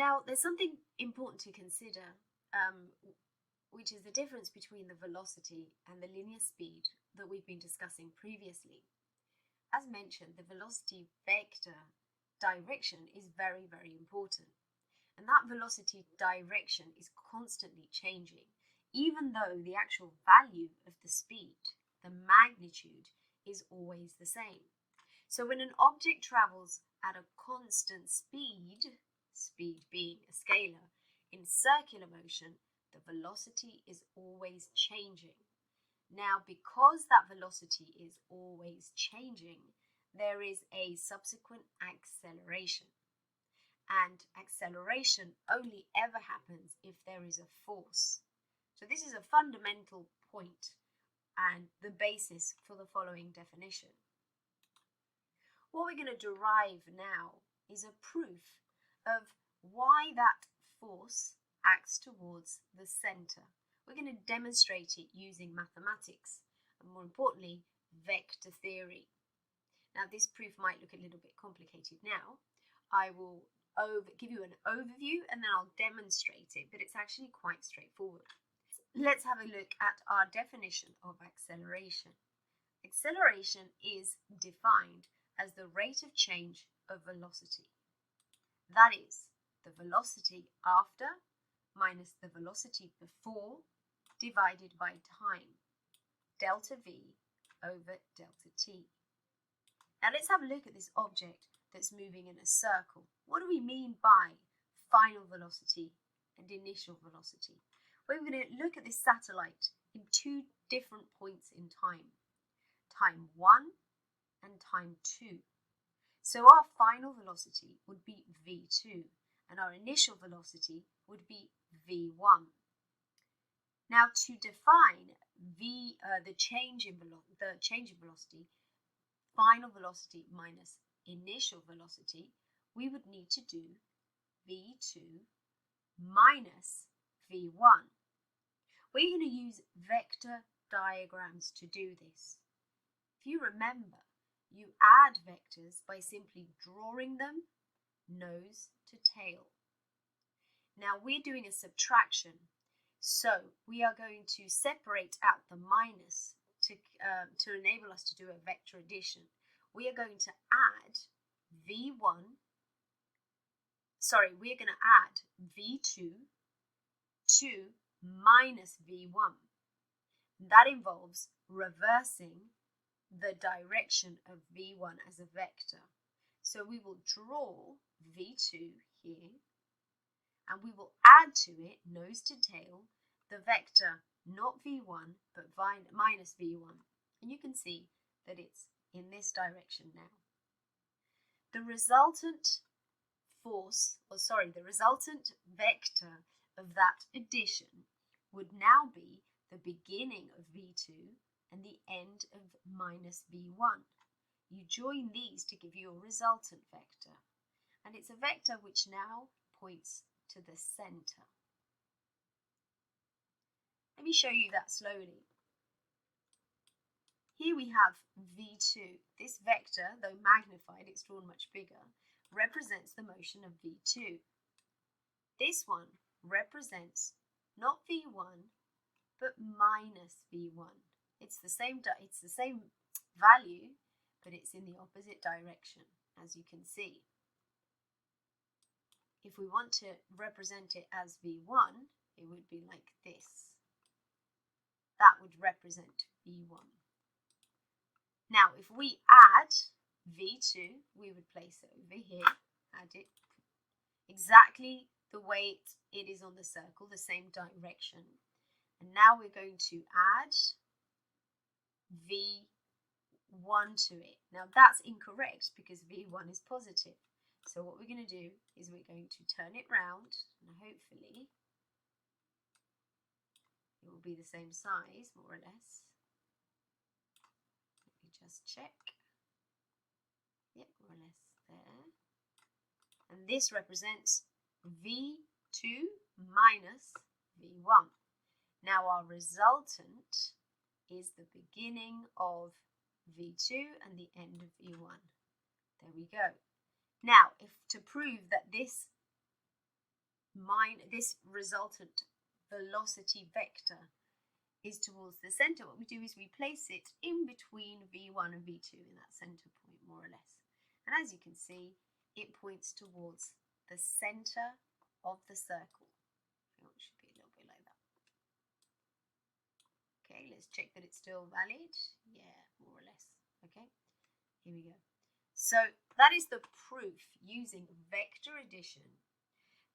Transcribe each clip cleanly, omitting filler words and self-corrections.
Now, there's something important to consider, which is the difference between the velocity and the linear speed that we've been discussing previously. As mentioned, the velocity vector direction is very, very important. And that velocity direction is constantly changing, even though the actual value of the speed, the magnitude, is always the same. So when an object travels at a constant speed being a scalar, in circular motion, the velocity is always changing. Now, because that velocity is always changing, there is a subsequent acceleration. And acceleration only ever happens if there is a force. So this is a fundamental point and the basis for the following definition. What we're going to derive now is a proof of why that force acts towards the center. We're going to demonstrate it using mathematics and, more importantly, vector theory. Now, this proof might look a little bit complicated now. I will give you an overview and then I'll demonstrate it, but it's actually quite straightforward. Let's have a look at our definition of acceleration. Acceleration is defined as the rate of change of velocity. That is, the velocity after minus the velocity before divided by time, delta V over delta T. Now let's have a look at this object that's moving in a circle. What do we mean by final velocity and initial velocity? We're going to look at this satellite in two different points in time. Time 1 and time 2. So our final velocity would be v2 and our initial velocity would be v1. Now to define the change in velocity, final velocity minus initial velocity, we would need to do v2 minus v1. We're going to use vector diagrams to do this. If you remember, you add vectors by simply drawing them nose to tail. Now we're doing a subtraction, so we are going to separate out the minus to enable us to do a vector addition. We are going to add we're going to add v2 to minus v1. That involves reversing the direction of v1 as a vector. So we will draw v2 here and we will add to it, nose to tail, the vector not v1 but minus v1. And you can see that it's in this direction now. The resultant vector of that addition would now be the beginning of v2 and the end of minus v1. You join these to give you a resultant vector, and it's a vector which now points to the center. Let me show you that slowly. Here we have v2. This vector, though magnified, it's drawn much bigger, represents the motion of v2. This one represents not v1 but minus v1. It's the same value, but it's in the opposite direction, as you can see. If we want to represent it as v1, it would be like this. That would represent v1. Now, if we add v2, we would place it over here, add it exactly the way it is on the circle, the same direction. And now we're going to add v1 to it. Now that's incorrect because v1 is positive. So what we're going to do is we're going to turn it round and hopefully it will be the same size, more or less. Let me just check. Yep, more or less there. And this represents v2 minus v1. Now our resultant is the beginning of v2 and the end of v1. There we go. Now, to prove that this this resultant velocity vector is towards the center, what we do is we place it in between V1 and V2 in that center point, more or less. And as you can see, it points towards the center of the circle. It should be a little bit like that. Okay, let's check that it's still valid. Yeah, more or less. Okay, here we go. So that is the proof using vector addition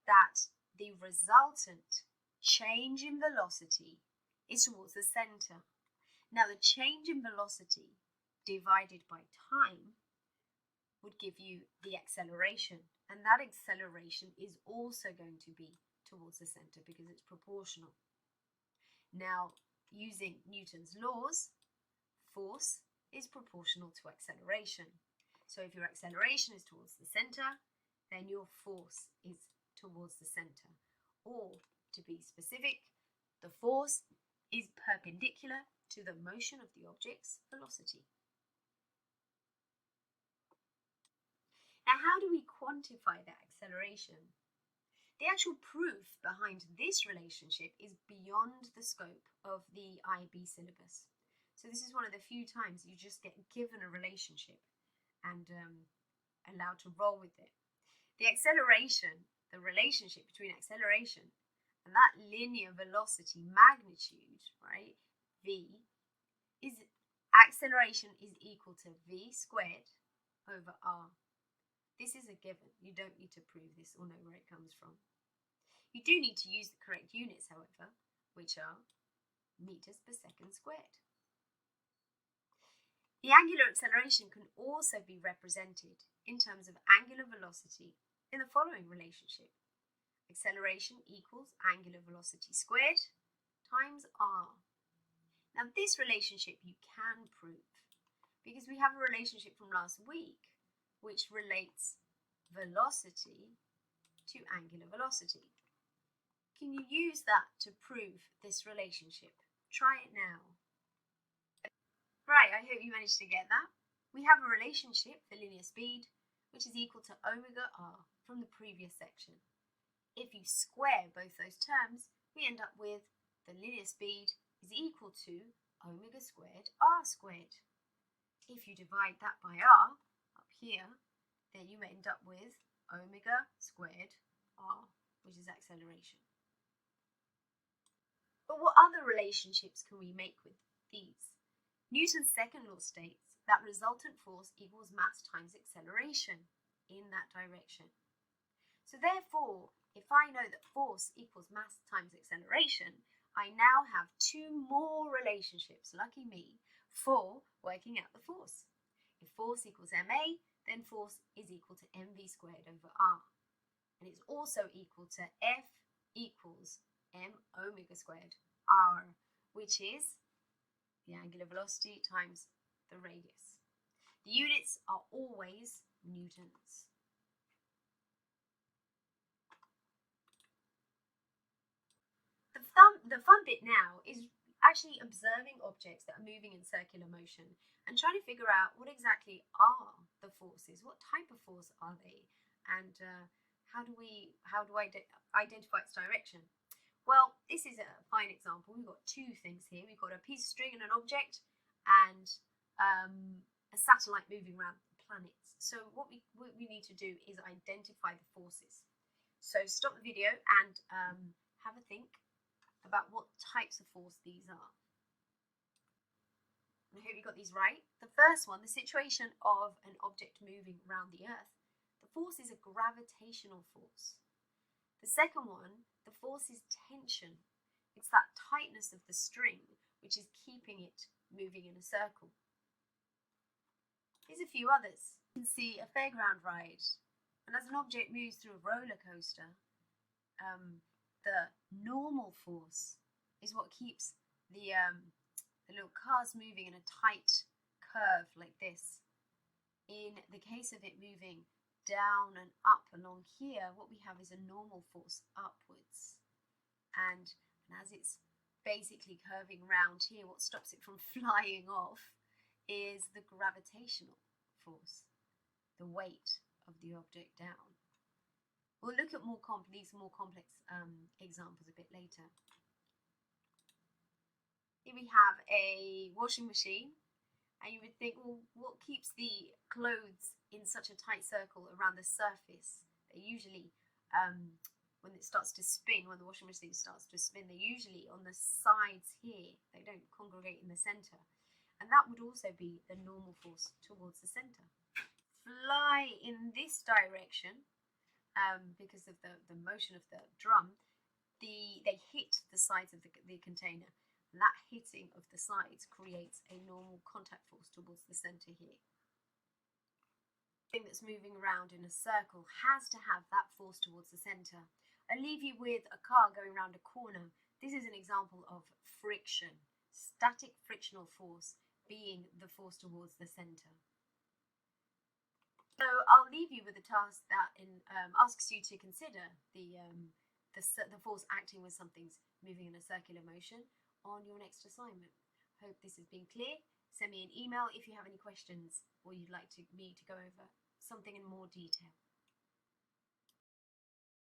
that the resultant change in velocity is towards the center. Now the change in velocity divided by time would give you the acceleration, and that acceleration is also going to be towards the center because it's proportional. Now, using Newton's laws, force is proportional to acceleration. So if your acceleration is towards the center, then your force is towards the center. Or, to be specific, the force is perpendicular to the motion of the object's velocity. Now, how do we quantify that acceleration? The actual proof behind this relationship is beyond the scope of the IB syllabus. So this is one of the few times you just get given a relationship and allowed to roll with it. The acceleration, the relationship between acceleration and that linear velocity magnitude, right, v, is acceleration is equal to v squared over r. This is a given. You don't need to prove this or know where it comes from. You do need to use the correct units, however, which are meters per second squared. The angular acceleration can also be represented in terms of angular velocity in the following relationship. Acceleration equals angular velocity squared times r. Now this relationship you can prove because we have a relationship from last week which relates velocity to angular velocity. Can you use that to prove this relationship? Try it now. Right, I hope you managed to get that. We have a relationship for linear speed which is equal to omega r from the previous section. If you square both those terms, we end up with the linear speed is equal to omega squared r squared. If you divide that by r up here, then you end up with omega squared r, which is acceleration. But what other relationships can we make with these? Newton's second law states that resultant force equals mass times acceleration in that direction. So therefore, if I know that force equals mass times acceleration, I now have two more relationships, lucky me, for working out the force. If force equals ma, then force is equal to mv squared over r. And it's also equal to F equals m omega squared r, which is the angular velocity times the radius. The units are always newtons. The fun bit now is actually observing objects that are moving in circular motion and trying to figure out what exactly are the forces, what type of force are they, and how do I identify its direction? Well, this is a fine example. We've got two things here. We've got a piece of string and an object and a satellite moving around planets. So what we need to do is identify the forces. So stop the video and have a think about what types of force these are. I hope you got these right. The first one, the situation of an object moving around the Earth, the force is a gravitational force. The second one, the force is tension. It's that tightness of the string which is keeping it moving in a circle. Here's a few others. You can see a fairground ride, and as an object moves through a roller coaster, the normal force is what keeps the little cars moving in a tight curve like this. In the case of it moving down and up along here, what we have is a normal force upwards. And as it's basically curving round here, what stops it from flying off is the gravitational force, the weight of the object down. We'll we'll look at these more complex examples a bit later. Here we have a washing machine, and you would think, well, what keeps the clothes in such a tight circle around the surface? They usually, when it starts to spin, when the washing machine starts to spin, they're usually on the sides here. They don't congregate in the center. And that would also be the normal force towards the center. Fly in this direction, because of the motion of the drum, they hit the sides of the container. And that hitting of the sides creates a normal contact force towards the center here. Thing that's moving around in a circle has to have that force towards the center. I leave you with a car going around a corner. This is an example of friction, static frictional force being the force towards the center. So I'll leave you with a task that asks you to consider the force acting when something's moving in a circular motion on your next assignment. Hope this has been clear. Send me an email if you have any questions or you'd like me to go over something in more detail.